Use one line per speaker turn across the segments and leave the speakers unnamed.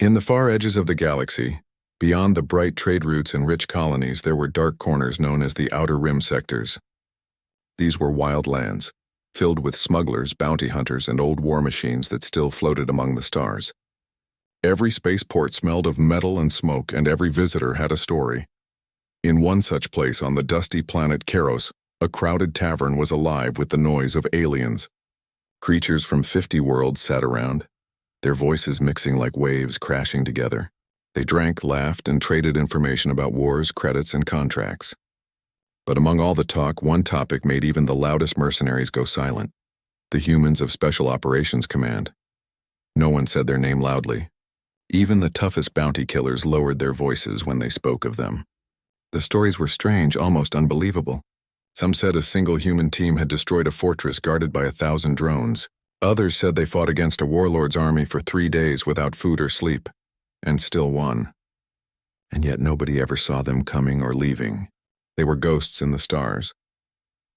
In the far edges of the galaxy, beyond the bright trade routes and rich colonies, there were dark corners known as the Outer Rim sectors. These were wild lands, filled with smugglers, bounty hunters, and old war machines that still floated among the stars. Every spaceport smelled of metal and smoke, and every visitor had a story. In one such place on the dusty planet Keros, a crowded tavern was alive with the noise of aliens. Creatures from 50 worlds sat around, their voices mixing like waves crashing together. They drank, laughed, and traded information about wars, credits, and contracts. But among all the talk, one topic made even the loudest mercenaries go silent: the humans of Special Operations Command. No one said their name loudly. Even the toughest bounty killers lowered their voices when they spoke of them. The stories were strange, almost unbelievable. Some said a single human team had destroyed a fortress guarded by 1,000 drones. Others said they fought against a warlord's army for 3 days without food or sleep, and still won. And yet nobody ever saw them coming or leaving. They were ghosts in the stars.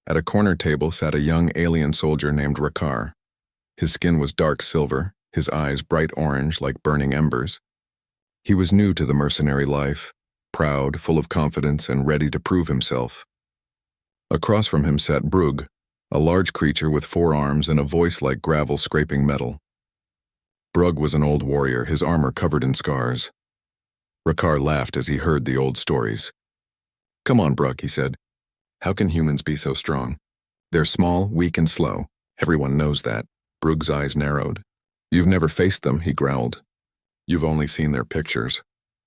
At a corner table sat a young alien soldier named Rakar. His skin was dark silver, his eyes bright orange like burning embers. He was new to the mercenary life, proud, full of confidence, and ready to prove himself. Across from him sat Brug, a large creature with 4 arms and a voice like gravel scraping metal. Brug was an old warrior, his armor covered in scars. Rakar laughed as he heard the old stories. "Come on, Brug," he said. "How can humans be so strong? They're small, weak, and slow. Everyone knows that." Brug's eyes narrowed. "You've never faced them," he growled. "You've only seen their pictures.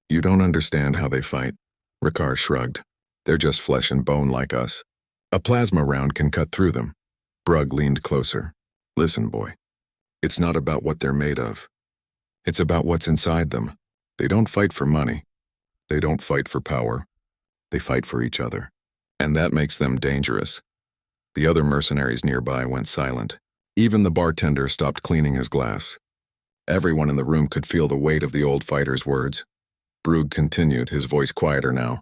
You don't understand how they fight." Rakar shrugged. "They're just flesh and bone like us. A plasma round can cut through them." Brug leaned closer. "Listen, boy. It's not about what they're made of. It's about what's inside them. They don't fight for money. They don't fight for power. They fight for each other. And that makes them dangerous." The other mercenaries nearby went silent. Even the bartender stopped cleaning his glass. Everyone in the room could feel the weight of the old fighter's words. Brug continued, his voice quieter now.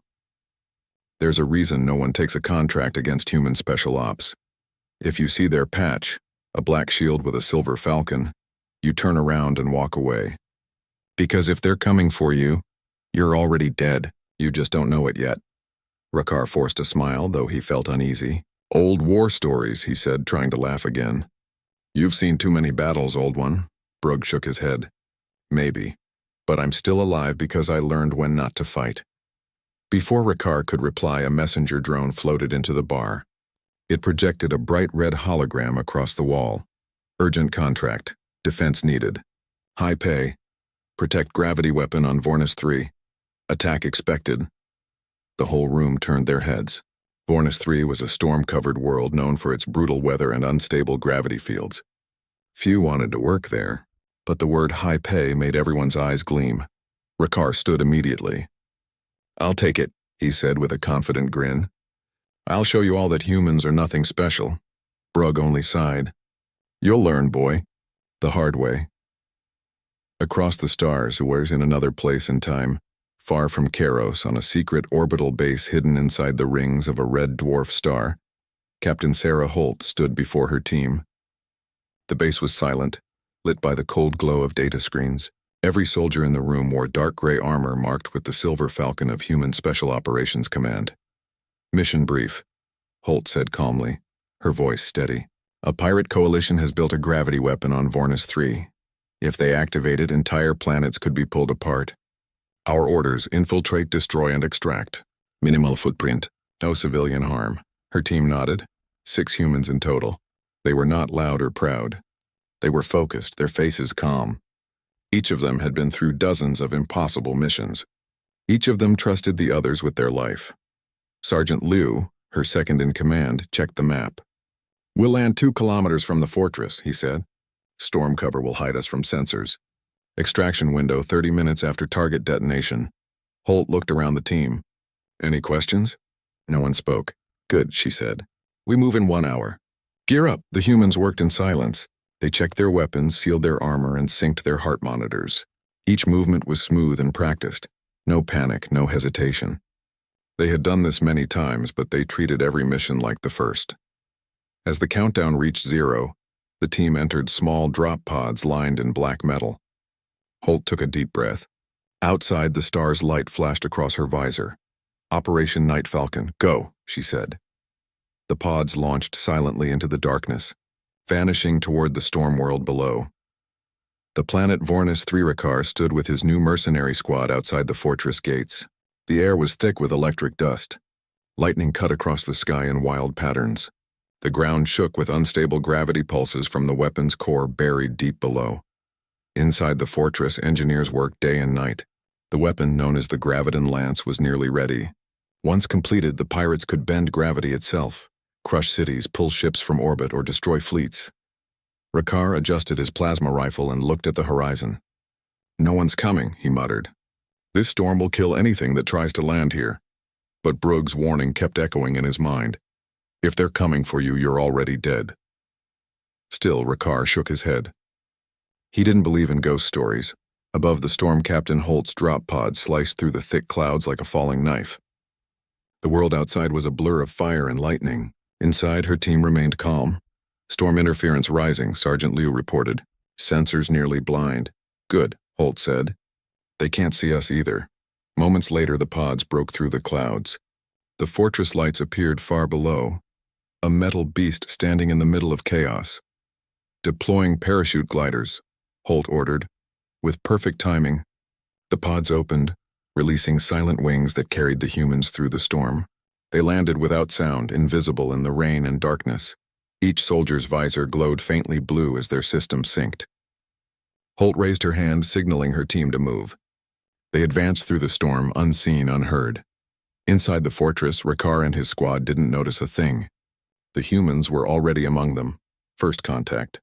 "There's a reason no one takes a contract against human special ops. If you see their patch, a black shield with a silver falcon, you turn around and walk away. Because if they're coming for you, you're already dead. You just don't know it yet." Rakar forced a smile, though he felt uneasy. "Old war stories," he said, trying to laugh again. "You've seen too many battles, old one." Brug shook his head. "Maybe. But I'm still alive because I learned when not to fight." Before Rakar could reply, a messenger drone floated into the bar. It projected a bright red hologram across the wall. "Urgent contract. Defense needed. High pay. Protect gravity weapon on Vornis 3. Attack expected." The whole room turned their heads. Vornis 3 was a storm-covered world known for its brutal weather and unstable gravity fields. Few wanted to work there, but the word high pay made everyone's eyes gleam. Rakar stood immediately. "I'll take it," he said with a confident grin. "I'll show you all that humans are nothing special." Brug only sighed. "You'll learn, boy. The hard way." Across the stars, who was in another place and time, far from Keros, on a secret orbital base hidden inside the rings of a red dwarf star, Captain Sarah Holt stood before her team. The base was silent, lit by the cold glow of data screens. Every soldier in the room wore dark gray armor marked with the silver falcon of Human Special Operations Command. "Mission brief," Holt said calmly, her voice steady. "A pirate coalition has built a gravity weapon on Vornis 3. If they activate it, entire planets could be pulled apart. Our orders: infiltrate, destroy, and extract. Minimal footprint. No civilian harm." Her team nodded. 6 humans in total. They were not loud or proud. They were focused, their faces calm. Each of them had been through dozens of impossible missions. Each of them trusted the others with their life. Sergeant Liu, her second in command, checked the map. "We'll land 2 kilometers from the fortress," he said. "Storm cover will hide us from sensors. Extraction window 30 minutes after target detonation." Holt looked around the team. "Any questions?" No one spoke. "Good," she said. "We move in 1 hour. Gear up." The humans worked in silence. They checked their weapons, sealed their armor, and synced their heart monitors. Each movement was smooth and practiced. No panic, no hesitation. They had done this many times, but they treated every mission like the first. As the countdown reached 0, the team entered small drop pods lined in black metal. Holt took a deep breath. Outside, the star's light flashed across her visor. "Operation Night Falcon, go," she said. The pods launched silently into the darkness, vanishing toward the storm world below. The planet Vornis 3 Rakar stood with his new mercenary squad outside the fortress gates. The air was thick with electric dust. Lightning cut across the sky in wild patterns. The ground shook with unstable gravity pulses from the weapon's core buried deep below. Inside the fortress, engineers worked day and night. The weapon, known as the Graviton Lance, was nearly ready. Once completed, the pirates could bend gravity itself, crush cities, pull ships from orbit, or destroy fleets. Rakar adjusted his plasma rifle and looked at the horizon. "No one's coming," he muttered. "This storm will kill anything that tries to land here." But Brug's warning kept echoing in his mind. "If they're coming for you, you're already dead." Still, Rakar shook his head. He didn't believe in ghost stories. Above the storm, Captain Holt's drop pod sliced through the thick clouds like a falling knife. The world outside was a blur of fire and lightning. Inside, her team remained calm. "Storm interference rising," Sergeant Liu reported. "Sensors nearly blind." "Good," Holt said. "They can't see us either." Moments later, the pods broke through the clouds. The fortress lights appeared far below, a metal beast standing in the middle of chaos. "Deploying parachute gliders," Holt ordered. With perfect timing, the pods opened, releasing silent wings that carried the humans through the storm. They landed without sound, invisible in the rain and darkness. Each soldier's visor glowed faintly blue as their system synced. Holt raised her hand, signaling her team to move. They advanced through the storm, unseen, unheard. Inside the fortress, Rakar and his squad didn't notice a thing. The humans were already among them. First contact.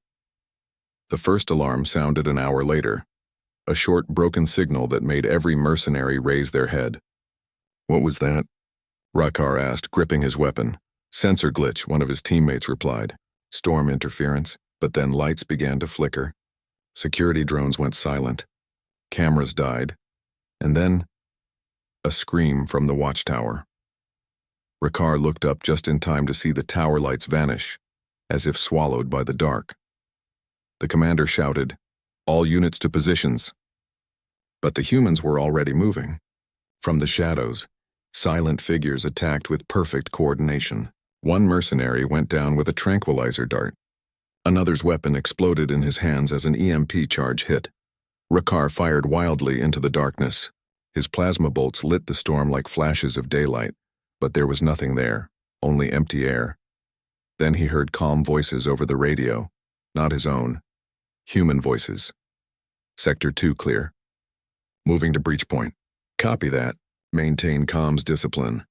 The first alarm sounded an hour later, a short, broken signal that made every mercenary raise their head. "What was that?" Rakar asked, gripping his weapon. "Sensor glitch," one of his teammates replied. "Storm interference," but then lights began to flicker. Security drones went silent. Cameras died. And then, a scream from the watchtower. Rakar looked up just in time to see the tower lights vanish, as if swallowed by the dark. The commander shouted, "All units to positions." But the humans were already moving. From the shadows, silent figures attacked with perfect coordination. One mercenary went down with a tranquilizer dart. Another's weapon exploded in his hands as an EMP charge hit. Rakar fired wildly into the darkness. His plasma bolts lit the storm like flashes of daylight, but there was nothing there, only empty air. Then he heard calm voices over the radio, not his own. Human voices. "Sector 2 clear. Moving to breach point. Copy that. Maintain comms discipline."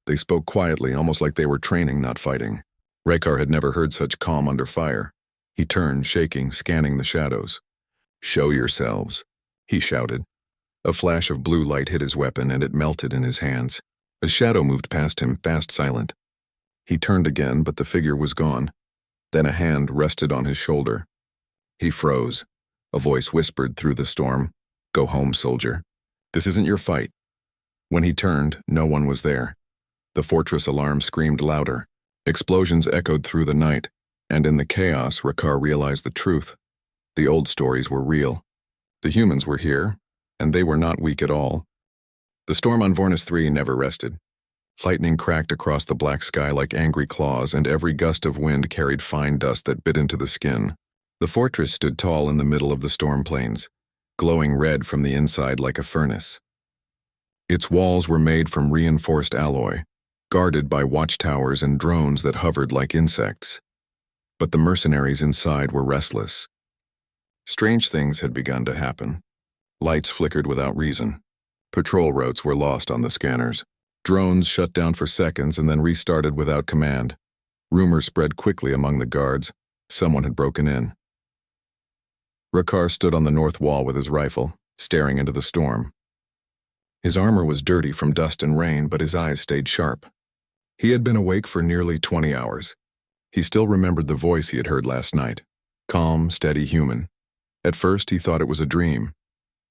They spoke quietly, almost like they were training, not fighting. Rakar had never heard such calm under fire. He turned, shaking, scanning the shadows. "Show yourselves," he shouted. A flash of blue light hit his weapon, and it melted in his hands. A shadow moved past him, fast, silent. He turned again, but the figure was gone. Then a hand rested on his shoulder. He froze. A voice whispered through the storm, "Go home, soldier. This isn't your fight." When he turned, no one was there. The fortress alarm screamed louder. Explosions echoed through the night, and in the chaos, Rakar realized the truth. The old stories were real. The humans were here, and they were not weak at all. The storm on Vornis 3 never rested. Lightning cracked across the black sky like angry claws, and every gust of wind carried fine dust that bit into the skin. The fortress stood tall in the middle of the storm plains, glowing red from the inside like a furnace. Its walls were made from reinforced alloy, guarded by watchtowers and drones that hovered like insects. But the mercenaries inside were restless. Strange things had begun to happen. Lights flickered without reason. Patrol routes were lost on the scanners. Drones shut down for seconds and then restarted without command. Rumors spread quickly among the guards. Someone had broken in. Rakar stood on the north wall with his rifle, staring into the storm. His armor was dirty from dust and rain, but his eyes stayed sharp. He had been awake for nearly 20 hours. He still remembered the voice he had heard last night. Calm, steady, human. At first, he thought it was a dream,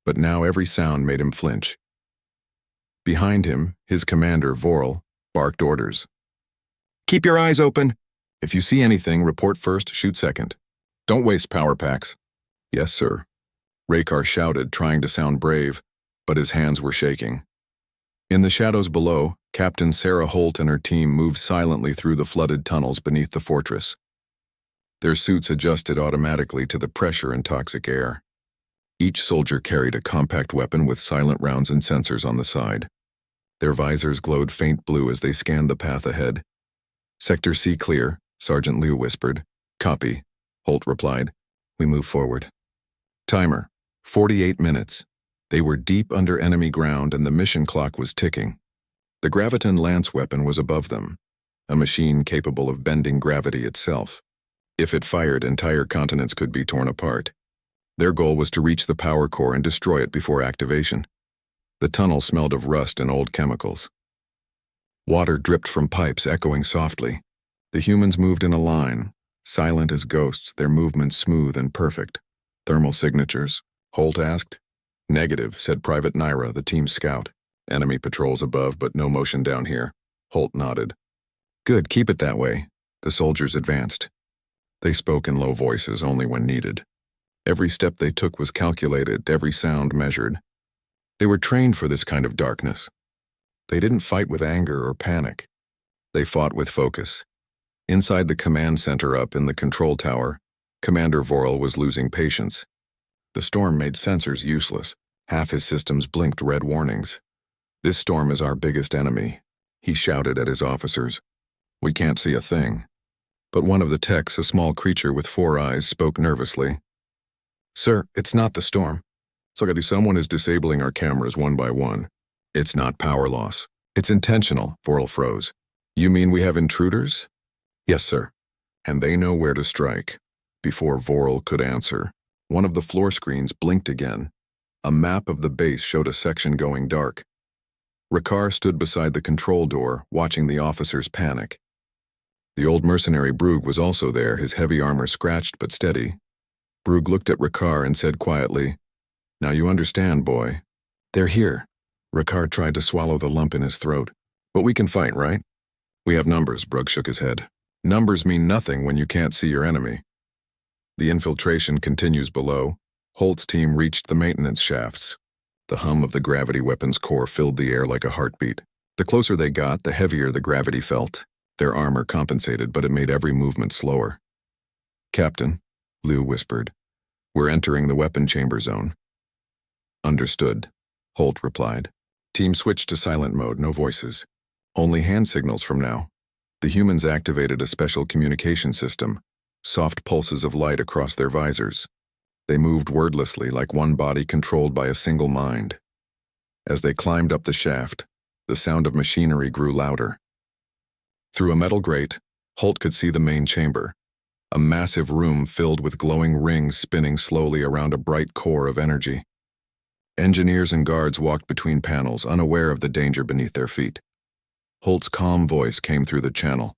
but now every sound made him flinch. Behind him, his commander, Vorl, barked orders. "Keep your eyes open. If you see anything, report first, shoot second. Don't waste power packs." "Yes, sir." Raykar shouted, trying to sound brave, but his hands were shaking. In the shadows below, Captain Sarah Holt and her team moved silently through the flooded tunnels beneath the fortress. Their suits adjusted automatically to the pressure and toxic air. Each soldier carried a compact weapon with silent rounds and sensors on the side. Their visors glowed faint blue as they scanned the path ahead. "Sector C clear," Sergeant Liu whispered. "Copy," Holt replied. "We move forward." Timer: 48 minutes. They were deep under enemy ground and the mission clock was ticking. The Graviton lance weapon was above them, a machine capable of bending gravity itself. If it fired, entire continents could be torn apart. Their goal was to reach the power core and destroy it before activation. The tunnel smelled of rust and old chemicals. Water dripped from pipes, echoing softly. The humans moved in a line, silent as ghosts, their movements smooth and perfect. "Thermal signatures?" Holt asked. "Negative," said Private Naira, the team's scout. "Enemy patrols above, but no motion down here." Holt nodded. "Good, keep it that way." The soldiers advanced. They spoke in low voices only when needed. Every step they took was calculated, every sound measured. They were trained for this kind of darkness. They didn't fight with anger or panic. They fought with focus. Inside the command center up in the control tower, Commander Vorel was losing patience. The storm made sensors useless. Half his systems blinked red warnings. "This storm is our biggest enemy," he shouted at his officers. "We can't see a thing." But one of the techs, a small creature with 4 eyes, spoke nervously. "Sir, it's not the storm. Someone is disabling our cameras one by one. It's not power loss. It's intentional," Vorel froze. "You mean we have intruders?" "Yes, sir. And they know where to strike." Before Vorel could answer, one of the floor screens blinked again. A map of the base showed a section going dark. Raykar stood beside the control door, watching the officers panic. The old mercenary Brugh was also there, his heavy armor scratched but steady. Brugh looked at Raykar and said quietly, "Now you understand, boy." "They're here." Raykar tried to swallow the lump in his throat. "But we can fight, right?" "We have numbers," Brugh shook his head. "Numbers mean nothing when you can't see your enemy." The infiltration continues below. Holt's team reached the maintenance shafts. The hum of the gravity weapons core filled the air like a heartbeat. The closer they got, the heavier the gravity felt. Their armor compensated, but it made every movement slower. "Captain," Liu whispered, "we're entering the weapon chamber zone." "Understood," Holt replied. Team switched to silent mode, no voices. Only hand signals from now. The humans activated a special communication system, soft pulses of light across their visors. They moved wordlessly, like one body controlled by a single mind. As they climbed up the shaft, the sound of machinery grew louder. Through a metal grate, Holt could see the main chamber, a massive room filled with glowing rings spinning slowly around a bright core of energy. Engineers and guards walked between panels, unaware of the danger beneath their feet. Holt's calm voice came through the channel.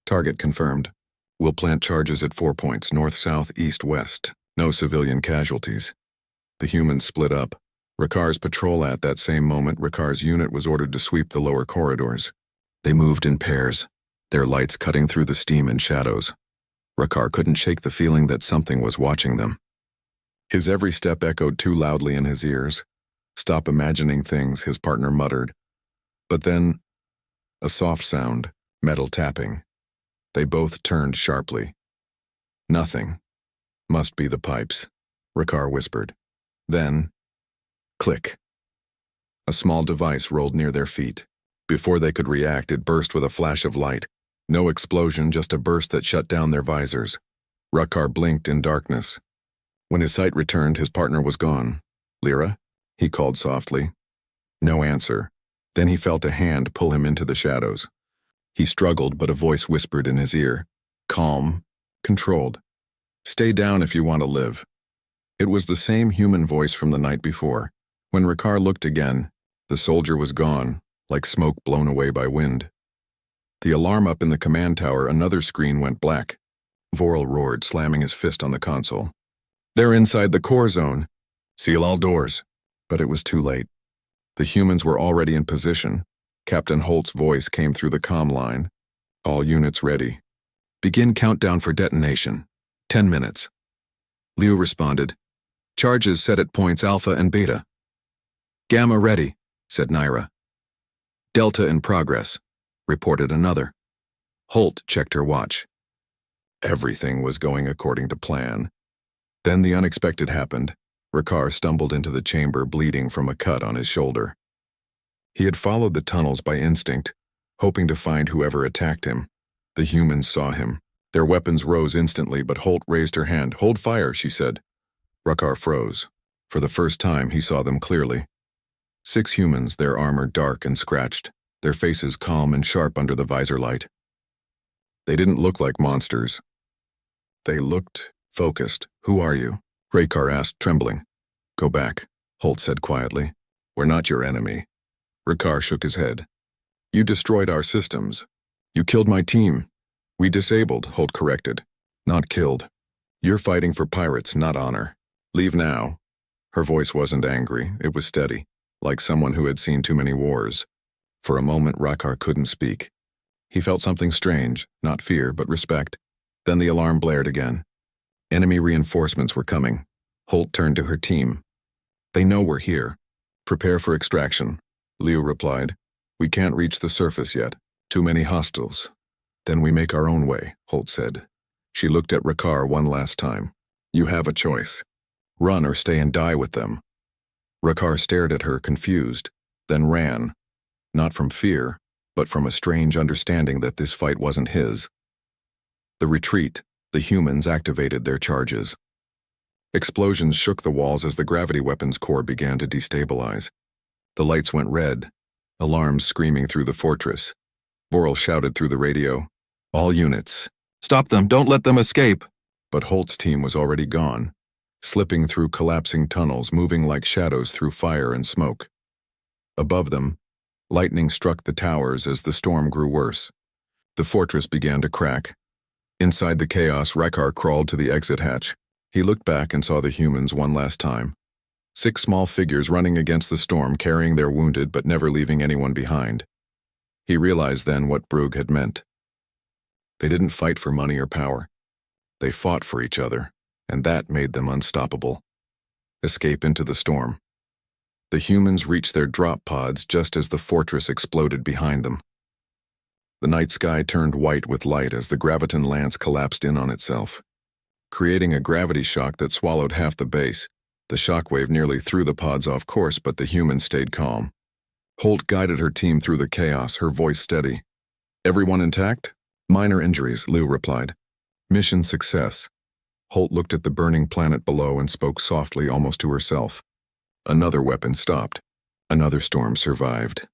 "Target confirmed. We'll plant charges at 4 points, north, south, east, west. No civilian casualties." The humans split up. Raykar's patrol at that same moment, Raykar's unit was ordered to sweep the lower corridors. They moved in pairs, their lights cutting through the steam and shadows. Raykar couldn't shake the feeling that something was watching them. His every step echoed too loudly in his ears. "Stop imagining things," his partner muttered. But then, a soft sound, metal tapping. They both turned sharply. "Nothing. Must be the pipes," Raykar whispered. Then, click. A small device rolled near their feet. Before they could react, it burst with a flash of light. No explosion, just a burst that shut down their visors. Raykar blinked in darkness. When his sight returned, his partner was gone. "Lyra?" he called softly. No answer. Then he felt a hand pull him into the shadows. He struggled, but a voice whispered in his ear. Calm, controlled. "Stay down if you want to live." It was the same human voice from the night before. When Raykar looked again, the soldier was gone, like smoke blown away by wind. The alarm up in the command tower, another screen went black. Vorel roared, slamming his fist on the console. "They're inside the core zone. Seal all doors." But it was too late. The humans were already in position. Captain Holt's voice came through the comm line. "All units ready. Begin countdown for detonation. 10 minutes. Liu responded. Charges set at points Alpha and Beta. Gamma ready, said Naira. Delta in progress, reported another. Holt checked her watch. Everything was going according to plan. Then the unexpected happened. Rakkar stumbled into the chamber, bleeding from a cut on his shoulder. He had followed the tunnels by instinct, hoping to find whoever attacked him. The humans saw him. Their weapons rose instantly, but Holt raised her hand. "Hold fire," she said. Rakkar froze. For the first time, he saw them clearly. 6 humans, their armor dark and scratched, their faces calm and sharp under the visor light. They didn't look like monsters. They looked focused. "Who are you?" Rakkar asked, trembling. "Go back," Holt said quietly. "We're not your enemy." Rakkar shook his head. "You destroyed our systems. You killed my team." "We disabled," Holt corrected. "Not killed. You're fighting for pirates, not honor. Leave now." Her voice wasn't angry, it was steady, like someone who had seen too many wars. For a moment, Rakkar couldn't speak. He felt something strange, not fear, but respect. Then the alarm blared again. Enemy reinforcements were coming. Holt turned to her team. "They know we're here. Prepare for extraction," Liu replied. "We can't reach the surface yet. Too many hostiles." "Then we make our own way," Holt said. She looked at Rakkar one last time. "You have a choice. Run or stay and die with them." Rakkar stared at her, confused, then ran. Not from fear, but from a strange understanding that this fight wasn't his. The retreat, the humans activated their charges. Explosions shook the walls as the gravity weapons core began to destabilize. The lights went red, alarms screaming through the fortress. Vorel shouted through the radio, "All units, stop them, don't let them escape!" But Holt's team was already gone, slipping through collapsing tunnels, moving like shadows through fire and smoke. Above them, lightning struck the towers as the storm grew worse. The fortress began to crack. Inside the chaos, Rakkar crawled to the exit hatch. He looked back and saw the humans one last time. 6 small figures running against the storm, carrying their wounded but never leaving anyone behind. He realized then what Brugh had meant. They didn't fight for money or power. They fought for each other, and that made them unstoppable. Escape into the storm. The humans reached their drop pods just as the fortress exploded behind them. The night sky turned white with light as the graviton lance collapsed in on itself, creating a gravity shock that swallowed half the base. The shockwave nearly threw the pods off course, but the humans stayed calm. Holt guided her team through the chaos, her voice steady. "Everyone intact?" "Minor injuries," Liu replied. "Mission success." Holt looked at the burning planet below and spoke softly, almost to herself. Another weapon stopped. Another storm survived.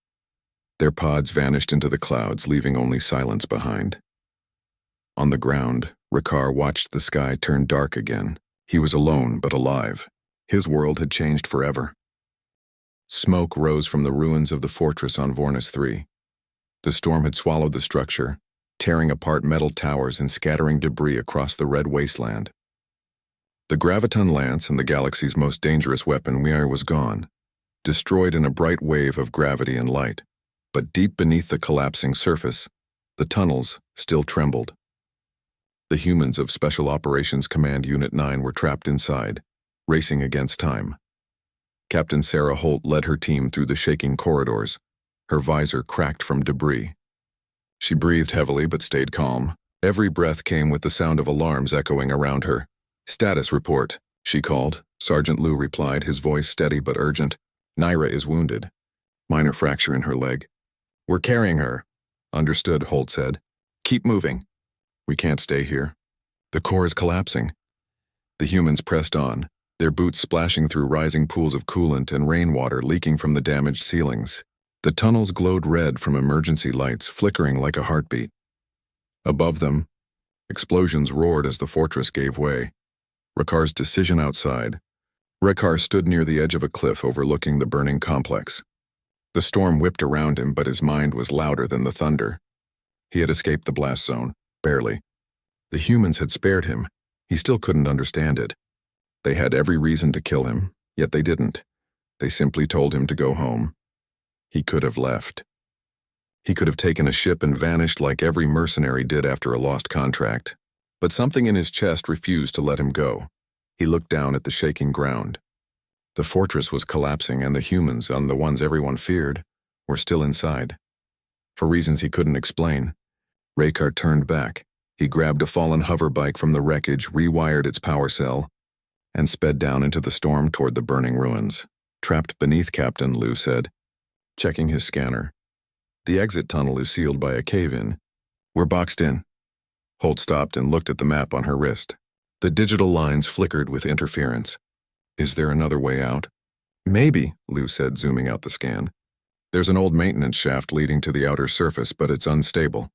Their pods vanished into the clouds, leaving only silence behind. On the ground, Rakkar watched the sky turn dark again. He was alone, but alive. His world had changed forever. Smoke rose from the ruins of the fortress on Vornis 3. The storm had swallowed the structure, tearing apart metal towers and scattering debris across the red wasteland. The graviton lance and the galaxy's most dangerous weapon, Weir, was gone, destroyed in a bright wave of gravity and light. But deep beneath the collapsing surface, the tunnels still trembled. The humans of Special Operations Command Unit 9 were trapped inside, racing against time. Captain Sarah Holt led her team through the shaking corridors, her visor cracked from debris. She breathed heavily but stayed calm. Every breath came with the sound of alarms echoing around her. "Status report," she called. Sergeant Liu replied, his voice steady but urgent. "Naira is wounded. Minor fracture in her leg. We're carrying her." "Understood," Holt said. "Keep moving." "We can't stay here. The core is collapsing." The humans pressed on, their boots splashing through rising pools of coolant and rainwater leaking from the damaged ceilings. The tunnels glowed red from emergency lights, flickering like a heartbeat. Above them, explosions roared as the fortress gave way. Rakkar's decision outside. Rakkar stood near the edge of a cliff overlooking the burning complex. The storm whipped around him, but his mind was louder than the thunder. He had escaped the blast zone, barely. The humans had spared him. He still couldn't understand it. They had every reason to kill him, yet they didn't. They simply told him to go home. He could have left. He could have taken a ship and vanished like every mercenary did after a lost contract. But something in his chest refused to let him go. He looked down at the shaking ground. The fortress was collapsing and the humans, the ones everyone feared, were still inside. For reasons he couldn't explain, Raykar turned back. He grabbed a fallen hoverbike from the wreckage, rewired its power cell, and sped down into the storm toward the burning ruins. Trapped beneath, Captain, Lou said, checking his scanner. The exit tunnel is sealed by a cave-in. We're boxed in. Holt stopped and looked at the map on her wrist. The digital lines flickered with interference. Is there another way out? Maybe, Lou said, zooming out the scan. There's an old maintenance shaft leading to the outer surface, but it's unstable.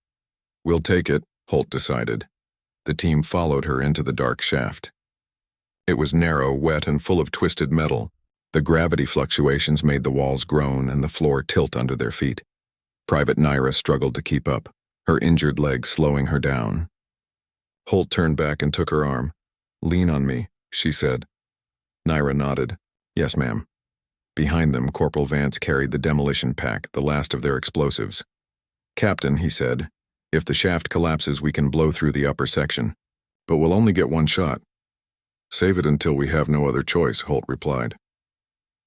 We'll take it, Holt decided. The team followed her into the dark shaft. It was narrow, wet, and full of twisted metal. The gravity fluctuations made the walls groan and the floor tilt under their feet. Private Naira struggled to keep up, her injured leg slowing her down. Holt turned back and took her arm. Lean on me, she said. Naira nodded. Yes, ma'am. Behind them, Corporal Vance carried the demolition pack, the last of their explosives. Captain, he said, if the shaft collapses, we can blow through the upper section. But we'll only get one shot. Save it until we have no other choice, Holt replied.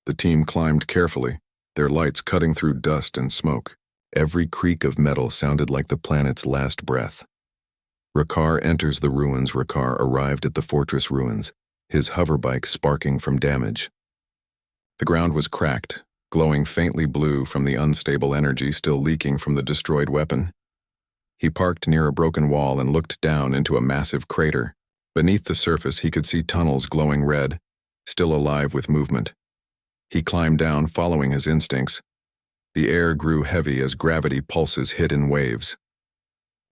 The team climbed carefully, their lights cutting through dust and smoke. Every creak of metal sounded like the planet's last breath. Raykar enters the ruins. Raykar arrived at the fortress ruins, his hoverbike sparking from damage. The ground was cracked, glowing faintly blue from the unstable energy still leaking from the destroyed weapon. He parked near a broken wall and looked down into a massive crater. Beneath the surface, he could see tunnels glowing red, still alive with movement. He climbed down, following his instincts. The air grew heavy as gravity pulses hit in waves.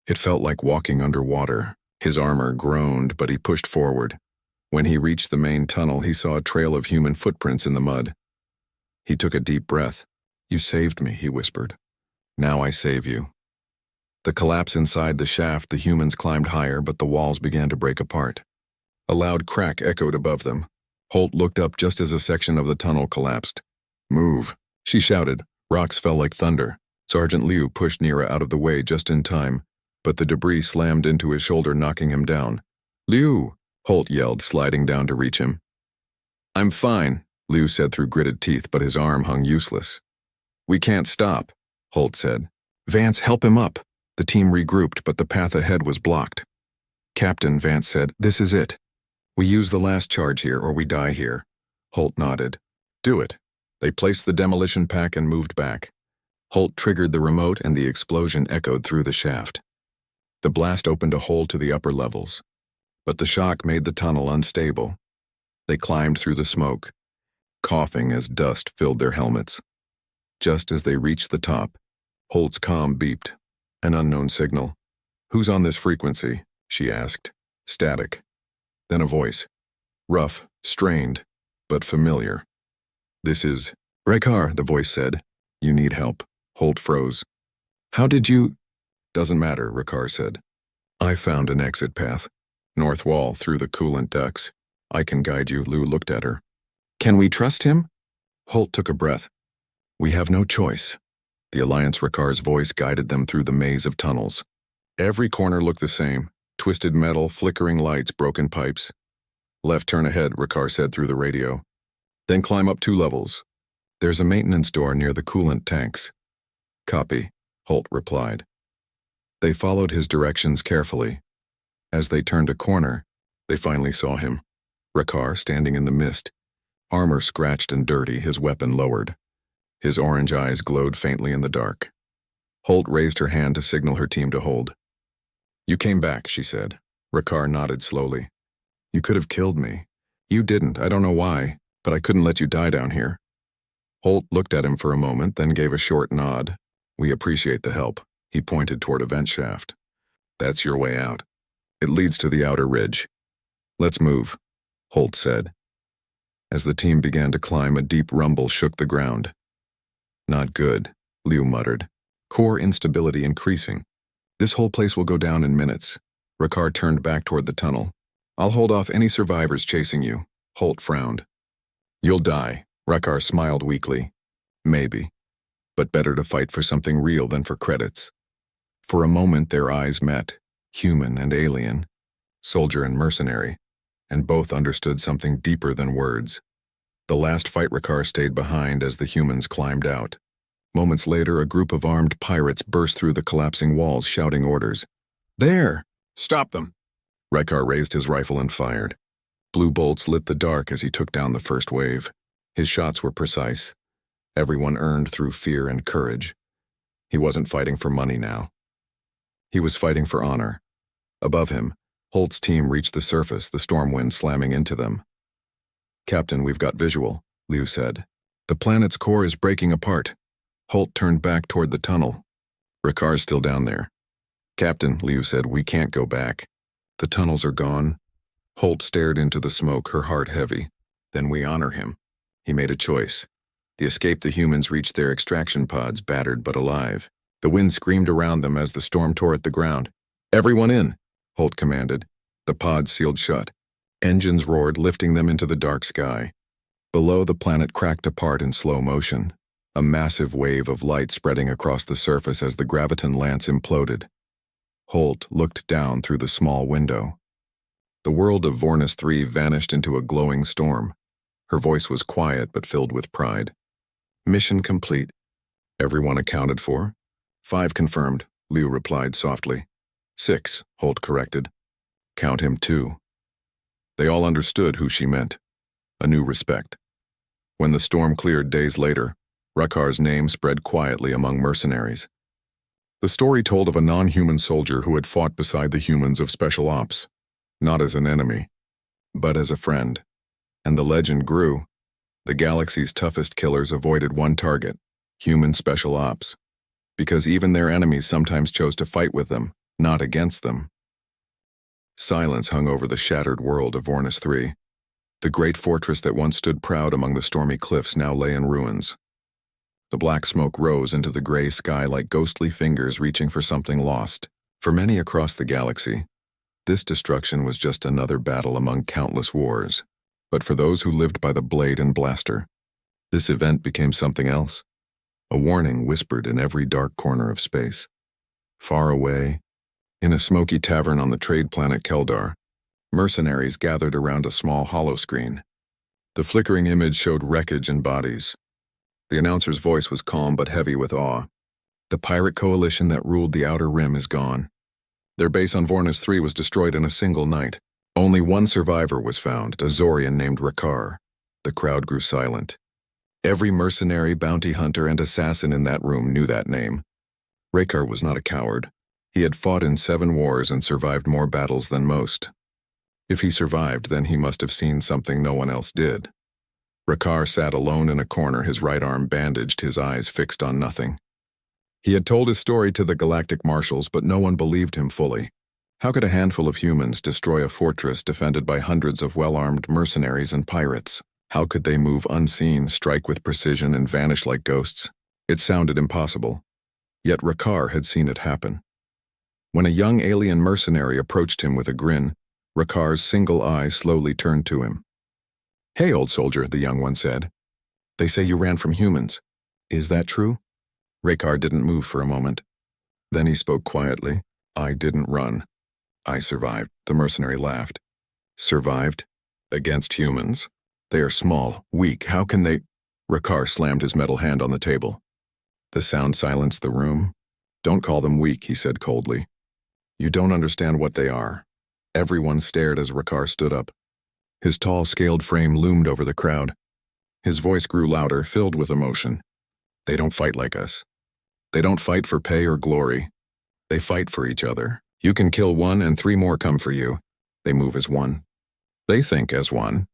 It felt like walking underwater. His armor groaned, but he pushed forward. When he reached the main tunnel, he saw a trail of human footprints in the mud. He took a deep breath. You saved me, he whispered. Now I save you. The collapse inside the shaft, the humans climbed higher, but the walls began to break apart. A loud crack echoed above them. Holt looked up just as a section of the tunnel collapsed. Move, she shouted. Rocks fell like thunder. Sergeant Liu pushed Nira out of the way just in time, but the debris slammed into his shoulder, knocking him down. Liu, Holt yelled, sliding down to reach him. I'm fine, Liu said through gritted teeth, but his arm hung useless. We can't stop, Holt said. Vance, help him up. The team regrouped, but the path ahead was blocked. Captain, Vance said, this is it. We use the last charge here or we die here. Holt nodded. Do it. They placed the demolition pack and moved back. Holt triggered the remote and the explosion echoed through the shaft. The blast opened a hole to the upper levels, but the shock made the tunnel unstable. They climbed through the smoke, coughing as dust filled their helmets. Just as they reached the top, Holt's comm beeped. An unknown signal. Who's on this frequency? She asked. Static. Then a voice. Rough, strained, but familiar. This is Raykar, the voice said. You need help. Holt froze. How did you? Doesn't matter, Raykar said. I found an exit path. North wall through the coolant ducts. I can guide you. Lou looked at her. Can we trust him? Holt took a breath. We have no choice. The Alliance Raykar's voice guided them through the maze of tunnels. Every corner looked the same. Twisted metal, flickering lights, broken pipes. Left turn ahead, Raykar said through the radio. Then climb up 2 levels. There's a maintenance door near the coolant tanks. Copy, Holt replied. They followed his directions carefully. As they turned a corner, they finally saw him. Raykar standing in the mist, armor scratched and dirty, his weapon lowered. His orange eyes glowed faintly in the dark. Holt raised her hand to signal her team to hold. You came back, she said. Raykar nodded slowly. You could have killed me. You didn't, I don't know why, but I couldn't let you die down here. Holt looked at him for a moment, then gave a short nod. We appreciate the help. He pointed toward a vent shaft. That's your way out. It leads to the outer ridge. Let's move, Holt said. As the team began to climb, a deep rumble shook the ground. Not good, Liu muttered. Core instability increasing. This whole place will go down in minutes. Raykar turned back toward the tunnel. I'll hold off any survivors chasing you. Holt frowned. You'll die, Raykar smiled weakly. Maybe. But better to fight for something real than for credits. For a moment their eyes met, human and alien, soldier and mercenary. and both understood something deeper than words. The last fight Rakar stayed behind as the humans climbed out. Moments later, a group of armed pirates burst through the collapsing walls, shouting orders. "There! Stop them!" Rakar raised his rifle and fired. Blue bolts lit the dark as he took down the first wave. His shots were precise. Everyone earned through fear and courage. He wasn't fighting for money now. He was fighting for honor. Above him, Holt's team reached the surface, the storm wind slamming into them. "Captain, we've got visual," Liu said. "The planet's core is breaking apart." Holt turned back toward the tunnel. "Rakar's still down there." "Captain," Liu said, "we can't go back. The tunnels are gone." Holt stared into the smoke, her heart heavy. "Then we honor him." He made a choice. The escaped the humans reached their extraction pods, battered but alive. The wind screamed around them as the storm tore at the ground. "Everyone in," Holt commanded. The pods sealed shut. Engines roared, lifting them into the dark sky. Below, the planet cracked apart in slow motion, a massive wave of light spreading across the surface as the graviton lance imploded. Holt looked down through the small window. The world of Vornis 3 vanished into a glowing storm. Her voice was quiet but filled with pride. "Mission complete. Everyone accounted for?" "5 confirmed," Liu replied softly. 6, Holt corrected. "Count him too." They all understood who she meant. A new respect. When the storm cleared days later, Rakar's name spread quietly among mercenaries. The story told of a non-human soldier who had fought beside the humans of Special Ops, not as an enemy, but as a friend. And the legend grew. The galaxy's toughest killers avoided one target, human Special Ops, because even their enemies sometimes chose to fight with them, not against them. Silence hung over the shattered world of Vornis 3. The great fortress that once stood proud among the stormy cliffs now lay in ruins. The black smoke rose into the gray sky like ghostly fingers reaching for something lost. For many across the galaxy, this destruction was just another battle among countless wars. But for those who lived by the blade and blaster, this event became something else. A warning whispered in every dark corner of space. Far away, in a smoky tavern on the trade planet Keldar, mercenaries gathered around a small holoscreen. The flickering image showed wreckage and bodies. The announcer's voice was calm but heavy with awe. "The pirate coalition that ruled the Outer Rim is gone. Their base on Vornis 3 was destroyed in a single night. Only one survivor was found, a Zorian named Rakar." The crowd grew silent. Every mercenary, bounty hunter, and assassin in that room knew that name. Rakar was not a coward. He had fought in 7 wars and survived more battles than most. If he survived, then he must have seen something no one else did. Rakar sat alone in a corner, his right arm bandaged, his eyes fixed on nothing. He had told his story to the galactic marshals, but no one believed him fully. How could a handful of humans destroy a fortress defended by hundreds of well-armed mercenaries and pirates? How could they move unseen, strike with precision, and vanish like ghosts? It sounded impossible. Yet Rakar had seen it happen. When a young alien mercenary approached him with a grin, Rakar's single eye slowly turned to him. "Hey, old soldier," the young one said. "They say you ran from humans. Is that true?" Rakar didn't move for a moment. Then he spoke quietly. "I didn't run. I survived." The mercenary laughed. "Survived? Against humans? They are small, weak. How can they—" Rakar slammed his metal hand on the table. The sound silenced the room. "Don't call them weak," he said coldly. "You don't understand what they are." Everyone stared as Rakar stood up. His tall, scaled frame loomed over the crowd. His voice grew louder, filled with emotion. "They don't fight like us. They don't fight for pay or glory. They fight for each other. You can kill one and 3 more come for you. They move as one. They think as one.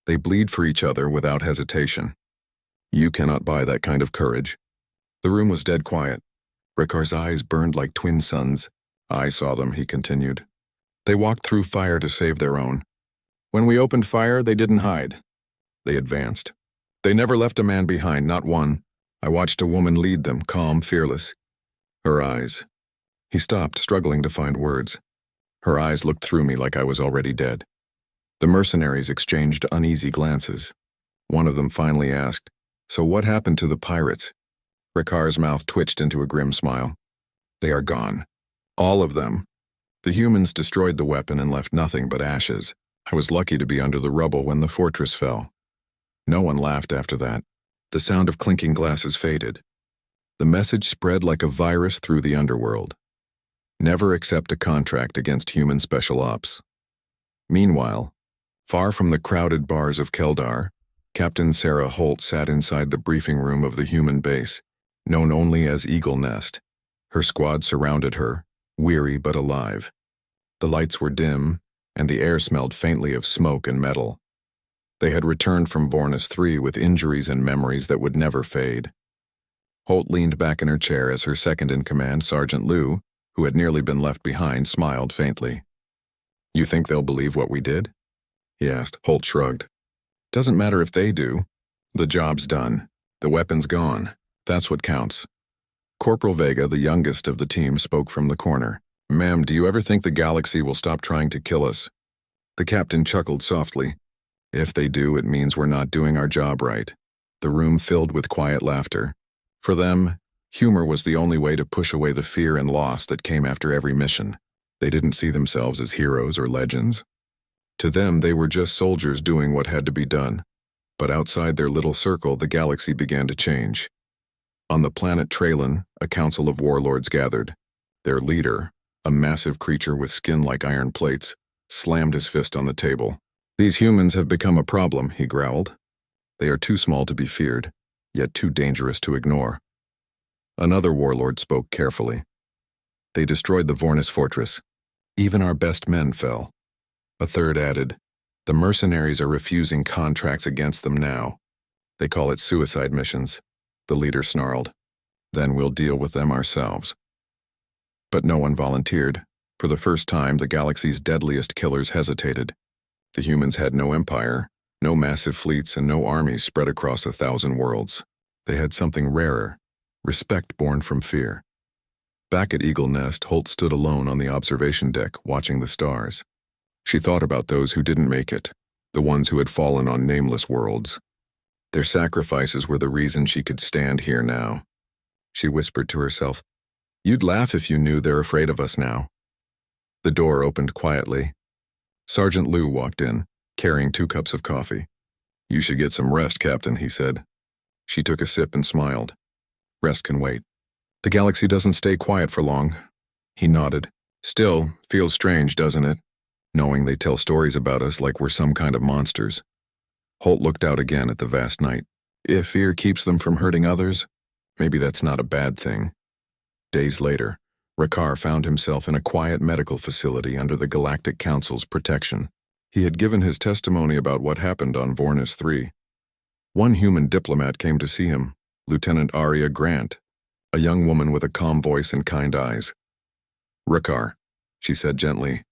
They bleed for each other without hesitation. You cannot buy that kind of courage." The room was dead quiet. Rakar's eyes burned like twin suns. "I saw them," he continued. "They walked through fire to save their own. When we opened fire, they didn't hide. They advanced. They never left a man behind, not one. I watched a woman lead them, calm, fearless. Her eyes." He stopped, struggling to find words. "Her eyes looked through me like I was already dead." The mercenaries exchanged uneasy glances. One of them finally asked, "So what happened to the pirates?" Rakar's mouth twitched into a grim smile. "They are gone. All of them. The humans destroyed the weapon and left nothing but ashes. I was lucky to be under the rubble when the fortress fell. No one laughed after that. The sound of clinking glasses faded. The message spread like a virus through the underworld. Never accept a contract against human special ops. Meanwhile, far from the crowded bars of Keldar, Captain Sarah Holt sat inside the briefing room of the human base, known only as Eagle Nest. Her squad surrounded her, weary but alive. The lights were dim, and the air smelled faintly of smoke and metal. They had returned from Vornis 3 with injuries and memories that would never fade. Holt leaned back in her chair as her second-in-command, Sergeant Lou, who had nearly been left behind, smiled faintly. "You think they'll believe what we did?" he asked. Holt shrugged. "Doesn't matter if they do. The job's done. The weapon's gone. That's what counts." Corporal Vega, the youngest of the team, spoke from the corner. "Ma'am, do you ever think the galaxy will stop trying to kill us?" The captain chuckled softly. "If they do, it means we're not doing our job right." The room filled with quiet laughter. For them, humor was the only way to push away the fear and loss that came after every mission. They didn't see themselves as heroes or legends. To them, they were just soldiers doing what had to be done. But outside their little circle, the galaxy began to change. On the planet Traylon, a council of warlords gathered. Their leader, a massive creature with skin like iron plates, slammed his fist on the table. "These humans have become a problem," he growled. "They are too small to be feared, yet too dangerous to ignore." Another warlord spoke carefully. "They destroyed the Vornis fortress. Even our best men fell." A third added, "The mercenaries are refusing contracts against them now. They call it suicide missions." The leader snarled. "Then we'll deal with them ourselves." But no one volunteered. For the first time, the galaxy's deadliest killers hesitated. The humans had no empire, no massive fleets, and no armies spread across 1,000 worlds. They had something rarer, respect born from fear. Back at Eagle Nest, Holt stood alone on the observation deck, watching the stars. She thought about those who didn't make it, the ones who had fallen on nameless worlds. Their sacrifices were the reason she could stand here now. She whispered to herself, "You'd laugh if you knew they're afraid of us now." The door opened quietly. Sergeant Lou walked in, carrying 2 cups of coffee. "You should get some rest, Captain," he said. She took a sip and smiled. "Rest can wait. The galaxy doesn't stay quiet for long." He nodded. "Still, feels strange, doesn't it? Knowing they tell stories about us like we're some kind of monsters." Holt looked out again at the vast night. If fear keeps them from hurting others, maybe that's not a bad thing. Days later, Rakkar found himself in a quiet medical facility under the Galactic Council's protection. He had given his testimony about what happened on Vornis 3. One human diplomat came to see him, Lieutenant Aria Grant, a young woman with a calm voice and kind eyes. "Rakkar," she said gently,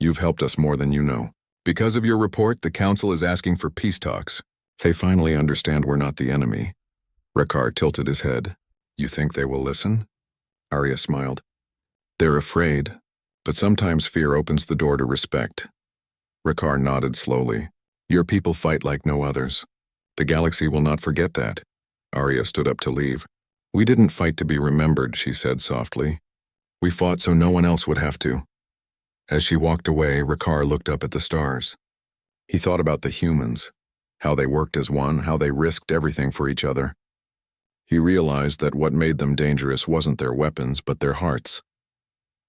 "you've helped us more than you know. Because of your report, the Council is asking for peace talks. They finally understand we're not the enemy." Rakkar tilted his head. "You think they will listen?" Aria smiled. "They're afraid, but sometimes fear opens the door to respect." Rakkar nodded slowly. "Your people fight like no others. The galaxy will not forget that." Aria stood up to leave. "We didn't fight to be remembered," she said softly. "We fought so no one else would have to." As she walked away, Rakkar looked up at the stars. He thought about the humans, how they worked as one, how they risked everything for each other. He realized that what made them dangerous wasn't their weapons, but their hearts.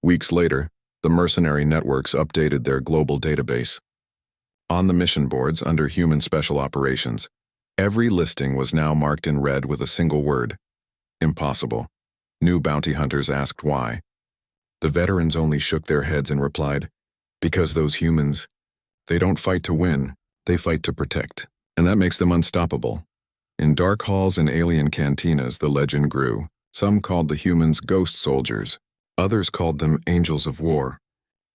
Weeks later, the mercenary networks updated their global database. On the mission boards under Human Special Operations, every listing was now marked in red with a single word: impossible. New bounty hunters asked why. The veterans only shook their heads and replied, "Because those humans, they don't fight to win, they fight to protect, and that makes them unstoppable." In dark halls and alien cantinas, the legend grew. Some called the humans ghost soldiers, others called them angels of war,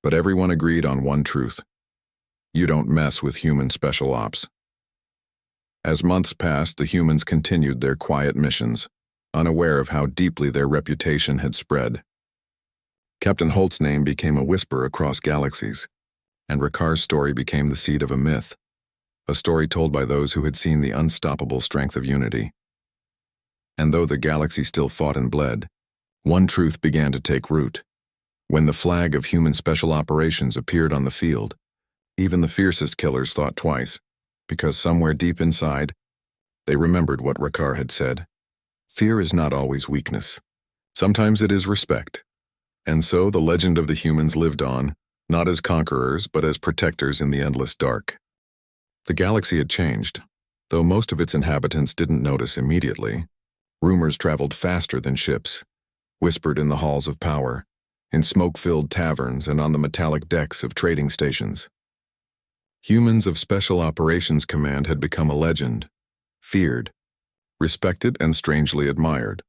but everyone agreed on one truth: you don't mess with human special ops. As months passed, the humans continued their quiet missions, unaware of how deeply their reputation had spread. Captain Holt's name became a whisper across galaxies, and Rakkar's story became the seed of a myth, a story told by those who had seen the unstoppable strength of unity. And though the galaxy still fought and bled, one truth began to take root. When the flag of Human Special Operations appeared on the field, Even the fiercest killers thought twice, because somewhere deep inside, they remembered what Rakkar had said. Fear is not always weakness. Sometimes it is respect. And so the legend of the humans lived on, not as conquerors, but as protectors in the endless dark. The galaxy had changed, though most of its inhabitants didn't notice immediately. Rumors traveled faster than ships, whispered in the halls of power, in smoke-filled taverns and on the metallic decks of trading stations. Humans of Special Operations Command had become a legend, feared, respected, and strangely admired.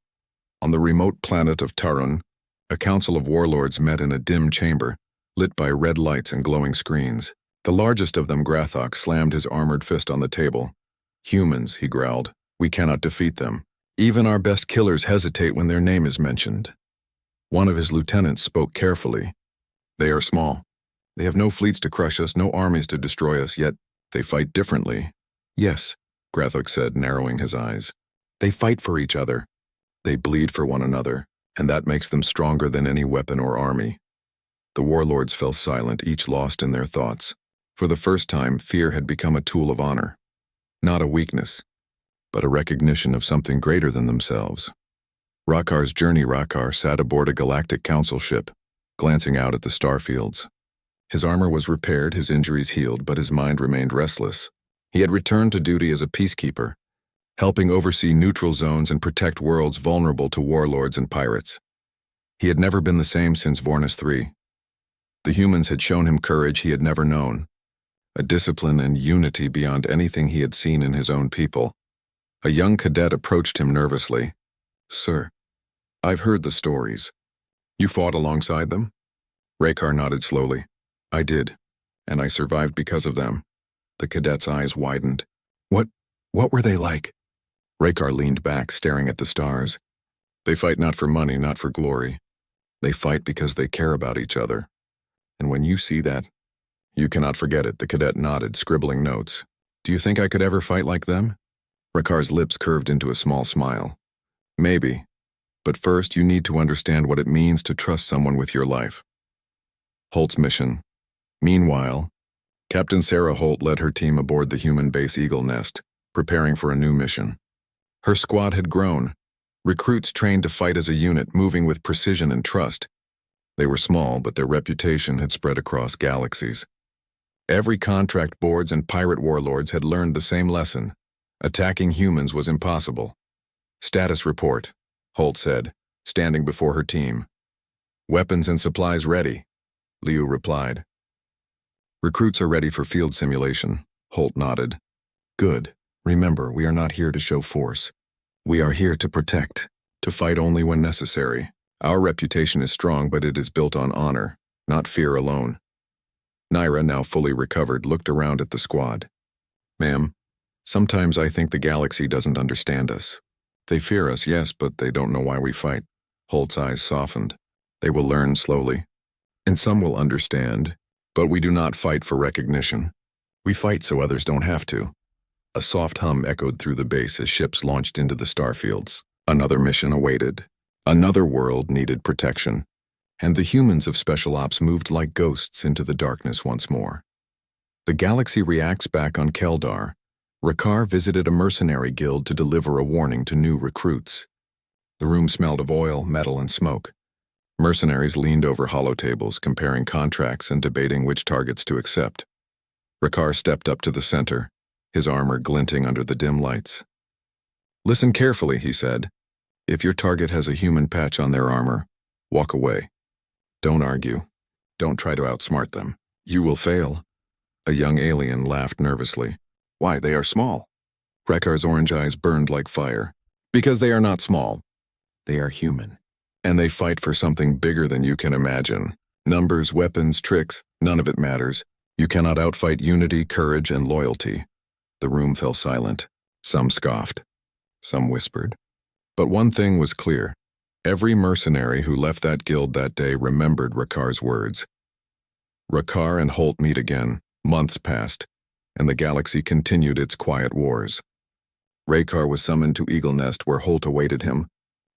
On the remote planet of Tarun, a council of warlords met in a dim chamber, lit by red lights and glowing screens. The largest of them, Grathok, slammed his armored fist on the table. "Humans," he growled. "We cannot defeat them. Even our best killers hesitate when their name is mentioned." One of his lieutenants spoke carefully. "They are small. They have no fleets to crush us, no armies to destroy us, yet they fight differently." "Yes," Grathok said, narrowing his eyes. "They fight for each other. They bleed for one another, and that makes them stronger than any weapon or army." The warlords fell silent, each lost in their thoughts. For the first time, fear had become a tool of honor. Not a weakness, but a recognition of something greater than themselves. Rakkar's journey. Rakkar sat aboard a galactic council ship, glancing out at the starfields. His armor was repaired, his injuries healed, but his mind remained restless. He had returned to duty as a peacekeeper, helping oversee neutral zones and protect worlds vulnerable to warlords and pirates. He had never been the same since Vornis III. The humans had shown him courage he had never known, a discipline and unity beyond anything he had seen in his own people. A young cadet approached him nervously. "Sir, I've heard the stories. You fought alongside them?" Rakkar nodded slowly. "I did, and I survived because of them." The cadet's eyes widened. What were they like?" Rakkar leaned back, staring at the stars. "They fight not for money, not for glory. They fight because they care about each other. And when you see that, you cannot forget it." The cadet nodded, scribbling notes. "Do you think I could ever fight like them?" Rakkar's lips curved into a small smile. "Maybe. But first, you need to understand what it means to trust someone with your life." Holt's mission. Meanwhile, Captain Sarah Holt led her team aboard the human base Eagle Nest, preparing for a new mission. Her squad had grown, recruits trained to fight as a unit, moving with precision and trust. They were small, but their reputation had spread across galaxies. Every contract boards and pirate warlords had learned the same lesson. Attacking humans was impossible. "Status report," Holt said, standing before her team. "Weapons and supplies ready," Liu replied. "Recruits are ready for field simulation," Holt nodded. "Good. Remember, we are not here to show force. We are here to protect, to fight only when necessary. Our reputation is strong, but it is built on honor, not fear alone." Naira, now fully recovered, looked around at the squad. "Ma'am, sometimes I think the galaxy doesn't understand us. They fear us, yes, but they don't know why we fight." Holt's eyes softened. "They will learn slowly. And some will understand, but we do not fight for recognition. We fight so others don't have to." A soft hum echoed through the base as ships launched into the starfields. Another mission awaited. Another world needed protection. And the humans of Special Ops moved like ghosts into the darkness once more. The galaxy reacts back on Keldar. Rakkar visited a mercenary guild to deliver a warning to new recruits. The room smelled of oil, metal, and smoke. Mercenaries leaned over holotables, comparing contracts and debating which targets to accept. Rakkar stepped up to the center, his armor glinting under the dim lights. "Listen carefully," he said. "If your target has a human patch on their armor, walk away. Don't argue. Don't try to outsmart them. You will fail." A young alien laughed nervously. "Why, they are small." Rakkar's orange eyes burned like fire. "Because they are not small. They are human. And they fight for something bigger than you can imagine. Numbers, weapons, tricks, none of it matters. You cannot outfight unity, courage, and loyalty." The room fell silent. Some scoffed. Some whispered. But one thing was clear. Every mercenary who left that guild that day remembered Rakkar's words. Rakkar and Holt meet again. Months passed, and the galaxy continued its quiet wars. Rakkar was summoned to Eagle Nest, where Holt awaited him.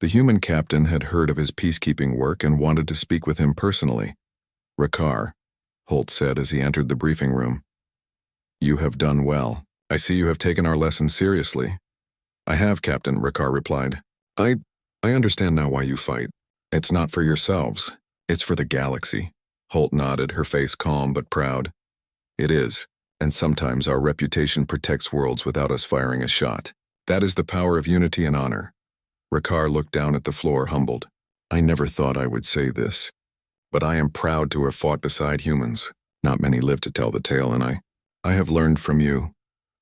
The human captain had heard of his peacekeeping work and wanted to speak with him personally. "Rakkar," Holt said as he entered the briefing room. "You have done well. I see you have taken our lesson seriously." "I have, Captain," Rakar replied. I understand now why you fight. It's not for yourselves. It's for the galaxy." Holt nodded, her face calm but proud. "It is, and sometimes our reputation protects worlds without us firing a shot. That is the power of unity and honor." Rakar looked down at the floor, humbled. "I never thought I would say this, but I am proud to have fought beside humans. Not many live to tell the tale, and I have learned from you."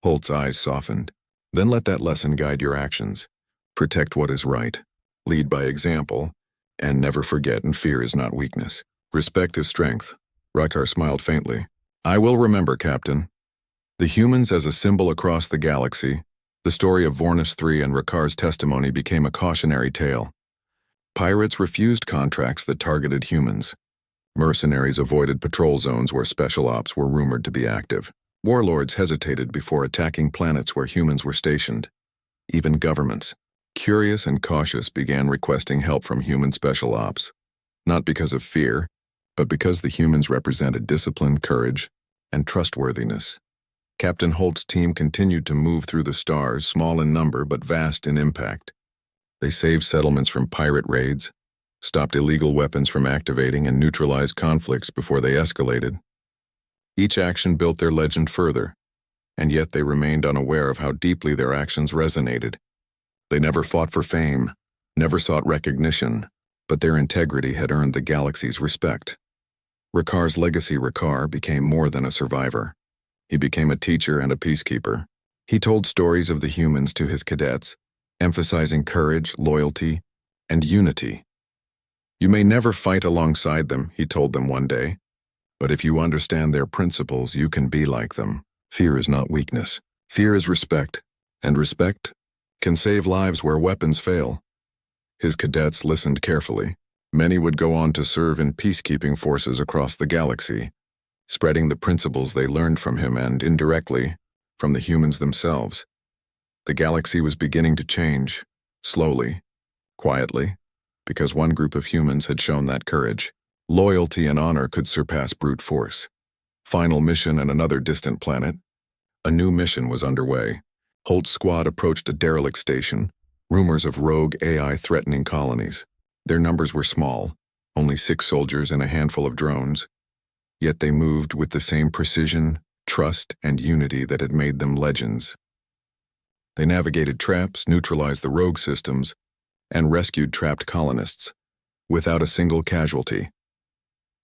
Holt's eyes softened. "Then let that lesson guide your actions. Protect what is right. Lead by example, and never forget, and fear is not weakness. Respect is strength." Rakar smiled faintly. "I will remember, Captain." The humans as a symbol across the galaxy, the story of Vornus III and Rakar's testimony became a cautionary tale. Pirates refused contracts that targeted humans. Mercenaries avoided patrol zones where special ops were rumored to be active. Warlords hesitated before attacking planets where humans were stationed. Even governments, curious and cautious, began requesting help from human special ops. Not because of fear, but because the humans represented discipline, courage, and trustworthiness. Captain Holt's team continued to move through the stars, small in number but vast in impact. They saved settlements from pirate raids, stopped illegal weapons from activating, and neutralized conflicts before they escalated. Each action built their legend further, and yet they remained unaware of how deeply their actions resonated. They never fought for fame, never sought recognition, but their integrity had earned the galaxy's respect. Rakar's legacy, Rakar, became more than a survivor. He became a teacher and a peacekeeper. He told stories of the humans to his cadets, emphasizing courage, loyalty, and unity. "You may never fight alongside them," he told them one day, "but if you understand their principles, you can be like them. Fear is not weakness. Fear is respect, and respect can save lives where weapons fail." His cadets listened carefully. Many would go on to serve in peacekeeping forces across the galaxy, spreading the principles they learned from him and, indirectly, from the humans themselves. The galaxy was beginning to change, slowly, quietly, because one group of humans had shown that courage. Loyalty and honor could surpass brute force. Final mission on another distant planet. A new mission was underway. Holt's squad approached a derelict station, rumors of rogue AI threatening colonies. Their numbers were small, only 6 soldiers and a handful of drones, yet they moved with the same precision, trust, and unity that had made them legends. They navigated traps, neutralized the rogue systems, and rescued trapped colonists, without a single casualty.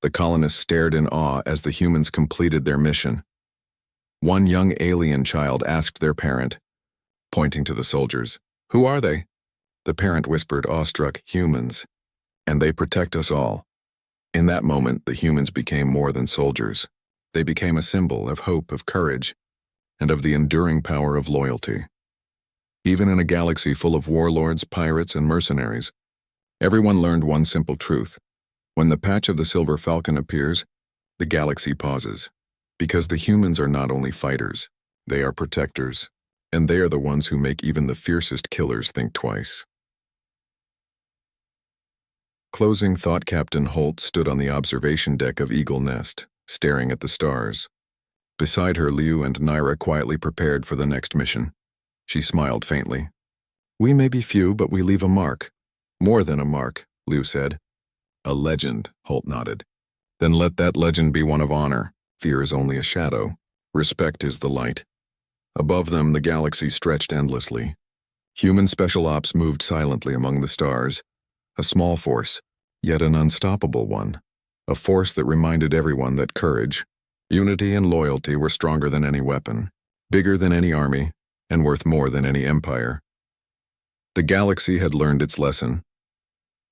The colonists stared in awe as the humans completed their mission. One young alien child asked their parent, pointing to the soldiers, "Who are they?" The parent whispered, awestruck, "Humans, and they protect us all." In that moment, the humans became more than soldiers. They became a symbol of hope, of courage, and of the enduring power of loyalty. Even in a galaxy full of warlords, pirates, and mercenaries, everyone learned one simple truth. When the patch of the Silver Falcon appears, the galaxy pauses. Because the humans are not only fighters, they are protectors, and they are the ones who make even the fiercest killers think twice. Closing thought. Captain Holt stood on the observation deck of Eagle Nest, staring at the stars. Beside her, Liu and Naira quietly prepared for the next mission. She smiled faintly. "We may be few, but we leave a mark." "More than a mark," Liu said. "A legend," Holt nodded. "Then let that legend be one of honor. Fear is only a shadow. Respect is the light." Above them, the galaxy stretched endlessly. Human special ops moved silently among the stars, a small force, yet an unstoppable one. A force that reminded everyone that courage, unity, and loyalty were stronger than any weapon, bigger than any army, and worth more than any empire. The galaxy had learned its lesson.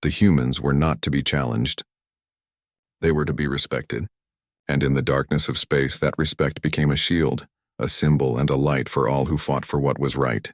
The humans were not to be challenged. They were to be respected, and in the darkness of space that respect became a shield, a symbol, and a light for all who fought for what was right.